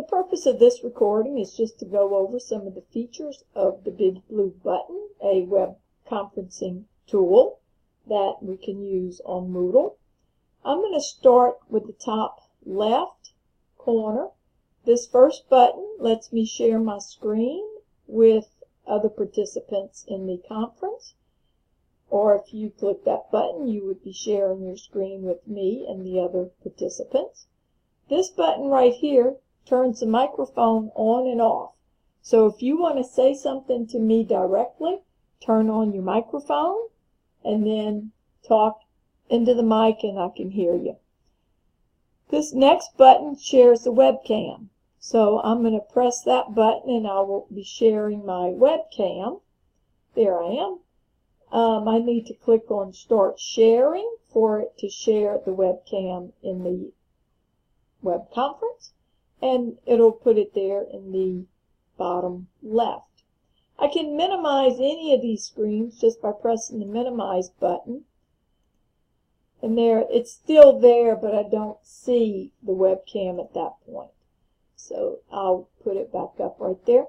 purpose of this recording is just to go over some of the features of the BigBlueButton, a web conferencing tool that we can use on Moodle. I'm going to start with the top left corner. This first button lets me share my screen with other participants in the conference. Or if you click that button, you would be sharing your screen with me and the other participants. This button right here turns the microphone on and off. So if you want to say something to me directly, turn on your microphone and then talk into the mic and I can hear you. This next button shares the webcam. So I'm going to press that button and I will be sharing my webcam. There I am. I need to click on Start Sharing for it to share the webcam in the web conference, and it'll put it there in the bottom left. I can minimize any of these screens just by pressing the Minimize button. And there, it's still there, but I don't see the webcam at that point. So I'll put it back up right there.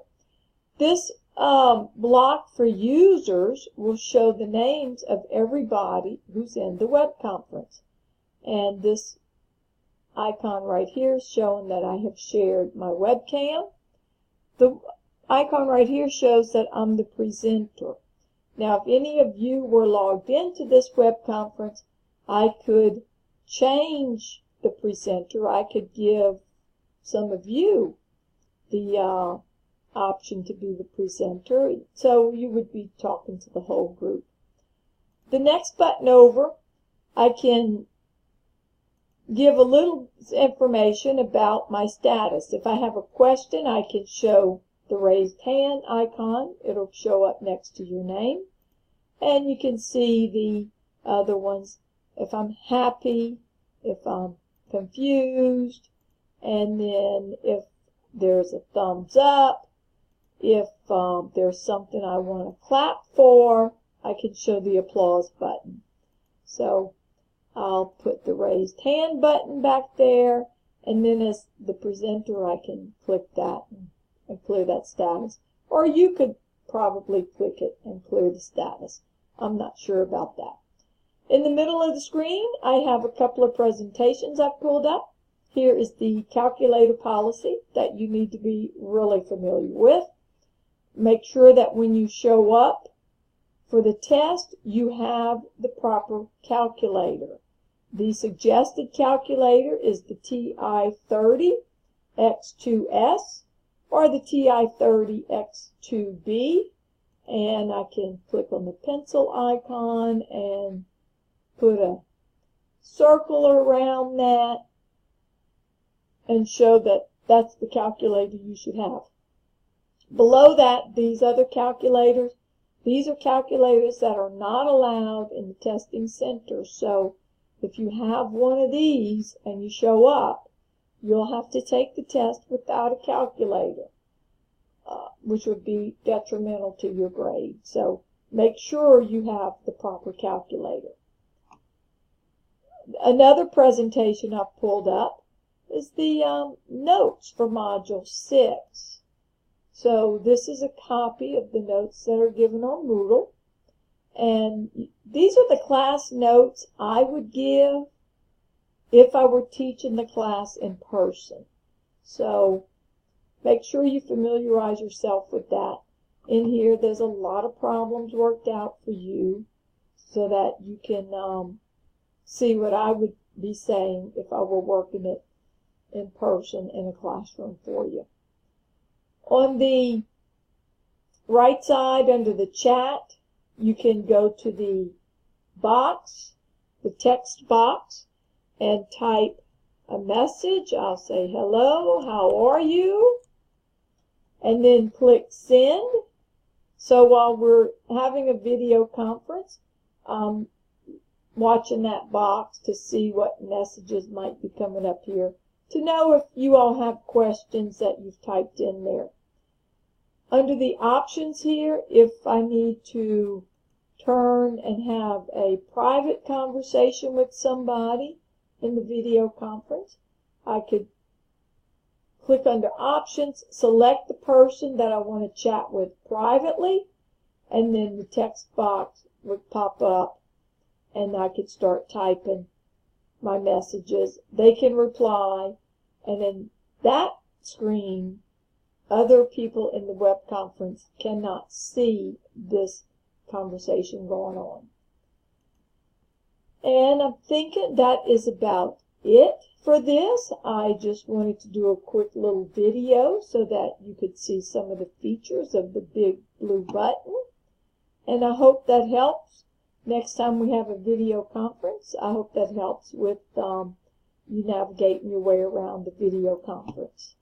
This block for users will show the names of everybody who's in the web conference. And this icon right here is showing that I have shared my webcam. The icon right here shows that I'm the presenter. Now, if any of you were logged into this web conference, I could change the presenter. I could give some of you the option to be the presenter, so you would be talking to the whole group. The next button over, I can give a little information about my status. If I have a question, I can show the raised hand icon. It'll show up next to your name. And you can see the other ones, if I'm happy, if I'm confused, and then if there's a thumbs up, if there's something I want to clap for, I can show the applause button. So I'll put the raised hand button back there, and then as the presenter I can click that and clear that status. Or you could probably click it and clear the status. I'm not sure about that. In the middle of the screen, I have a couple of presentations I've pulled up. Here is the calculator policy that you need to be really familiar with. Make sure that when you show up for the test, you have the proper calculator. The suggested calculator is the TI-30X2S or the TI-30X2B. And I can click on the pencil icon and put a circle around that and show that that's the calculator you should have. Below that, these other calculators, these are calculators that are not allowed in the testing center. So if you have one of these and you show up, you'll have to take the test without a calculator, which would be detrimental to your grade. So make sure you have the proper calculator. Another presentation I've pulled up is the notes for Module 6. So this is a copy of the notes that are given on Moodle. And these are the class notes I would give if I were teaching the class in person. So make sure you familiarize yourself with that. In here, there's a lot of problems worked out for you so that you can see what I would be saying if I were working it in person in a classroom for you. On the right side under the chat, you can go to the box, the text box, and type a message. I'll say, hello, how are you? And then click send. So while we're having a video conference, watching that box to see what messages might be coming up here, to know if you all have questions that you've typed in there. Under the options here, if I need to turn and have a private conversation with somebody in the video conference, I could click under Options, select the person that I want to chat with privately, and then the text box would pop up, and I could start typing my messages. They can reply, and in that screen, other people in the web conference cannot see this conversation going on. And I'm thinking that is about it for this. I just wanted to do a quick little video so that you could see some of the features of the Big Blue Button. And I hope that helps. Next time we have a video conference, I hope that helps with you navigating your way around the video conference.